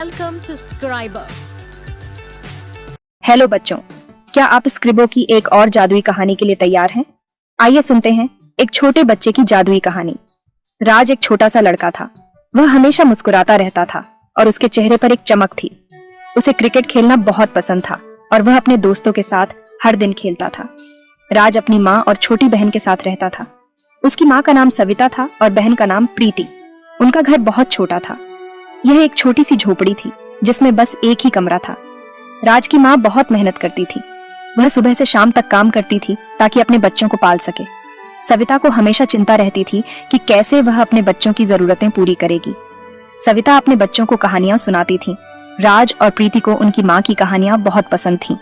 Welcome to Scriber। Hello बच्चों, क्या आप स्क्रिबो की एक और जादुई कहानी के लिए तैयार हैं? आइए सुनते हैं एक छोटे बच्चे की जादुई कहानी। राज एक छोटा सा लड़का था। वह हमेशा मुस्कुराता रहता था और उसके चेहरे पर एक चमक थी। उसे क्रिकेट खेलना बहुत पसंद था और वह अपने दोस्तों के साथ हर दिन खेलता था। राज अपनी माँ और छोटी बहन के साथ रहता था। उसकी माँ का नाम सविता था और बहन का नाम प्रीति। उनका घर बहुत छोटा था। यह एक छोटी सी झोपड़ी थी जिसमें बस एक ही कमरा था। राज की माँ बहुत मेहनत करती थी। वह सुबह से शाम तक काम करती थी ताकि अपने बच्चों को पाल सके। सविता को हमेशा चिंता रहती थी कि कैसे वह अपने बच्चों की जरूरतें पूरी करेगी। सविता अपने बच्चों को कहानियां सुनाती थी। राज और प्रीति को उनकी माँ की कहानियां बहुत पसंद थीं।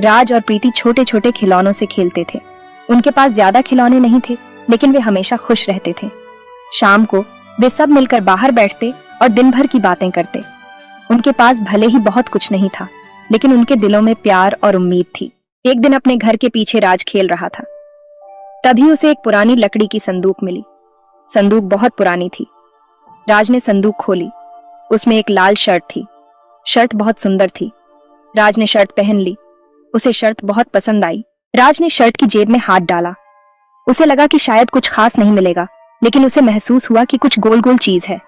राज और प्रीति छोटे छोटे खिलौनों से खेलते थे। उनके पास ज्यादा खिलौने नहीं थे, लेकिन वे हमेशा खुश रहते थे। शाम को वे सब मिलकर बाहर बैठते और दिन भर की बातें करते। उनके पास भले ही बहुत कुछ नहीं था, लेकिन उनके दिलों में प्यार और उम्मीद थी। एक दिन अपने घर के पीछे राज खेल रहा था। तभी उसे एक पुरानी लकड़ी की संदूक मिली। संदूक बहुत पुरानी थी। राज ने संदूक खोली। उसमें एक लाल शर्ट थी। शर्ट बहुत सुंदर थी। राज ने शर्ट पहन ली। उसे शर्ट बहुत पसंद आई। राज ने शर्ट की जेब में हाथ डाला। उसे लगा कि शायद कुछ खास नहीं मिलेगा, लेकिन उसे महसूस हुआ कि कुछ गोल गोल चीज है।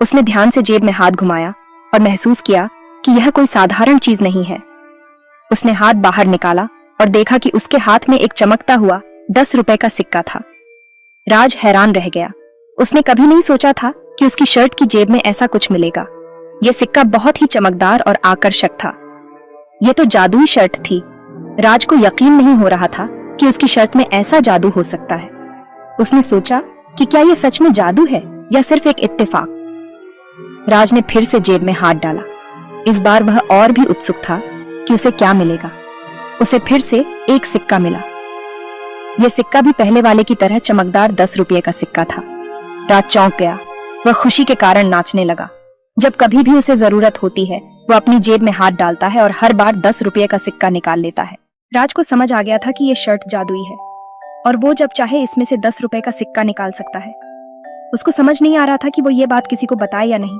उसने ध्यान से जेब में हाथ घुमाया और महसूस किया कि यह कोई साधारण चीज नहीं है। उसने हाथ बाहर निकाला और देखा कि उसके हाथ में एक चमकता हुआ 10 रुपए का सिक्का था। राज हैरान रह गया। उसने कभी नहीं सोचा था कि उसकी शर्ट की जेब में ऐसा कुछ मिलेगा। यह सिक्का बहुत ही चमकदार और आकर्षक था। यह तो जादुई शर्ट थी। राज को यकीन नहीं हो रहा था कि उसकी शर्ट में ऐसा जादू हो सकता है। उसने सोचा कि क्या यह सच में जादू है या सिर्फ एक इत्तेफाक। राज ने फिर से जेब में हाथ डाला। इस बार वह और भी उत्सुक था कि उसे क्या मिलेगा। उसे फिर से एक सिक्का मिला। यह सिक्का भी पहले वाले की तरह चमकदार 10 रुपये का सिक्का था। राज चौंक गया। वह खुशी के कारण नाचने लगा। जब कभी भी उसे जरूरत होती है, वह अपनी जेब में हाथ डालता है और हर बार 10 रुपये का सिक्का निकाल लेता है। राज को समझ आ गया था कि यह शर्ट जादुई है और वो जब चाहे इसमें से 10 रुपये का सिक्का निकाल सकता है। उसको समझ नहीं आ रहा था कि वो ये बात किसी को बताए या नहीं।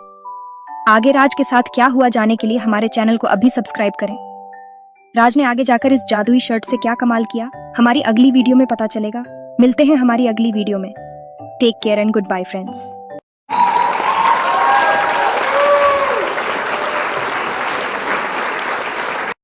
आगे राज के साथ क्या हुआ जानने के लिए हमारे चैनल को अभी सब्सक्राइब करें। राज ने आगे जाकर इस जादुई शर्ट से क्या कमाल किया, हमारी अगली वीडियो में पता चलेगा। मिलते हैं हमारी अगली वीडियो में। Take care and good bye friends.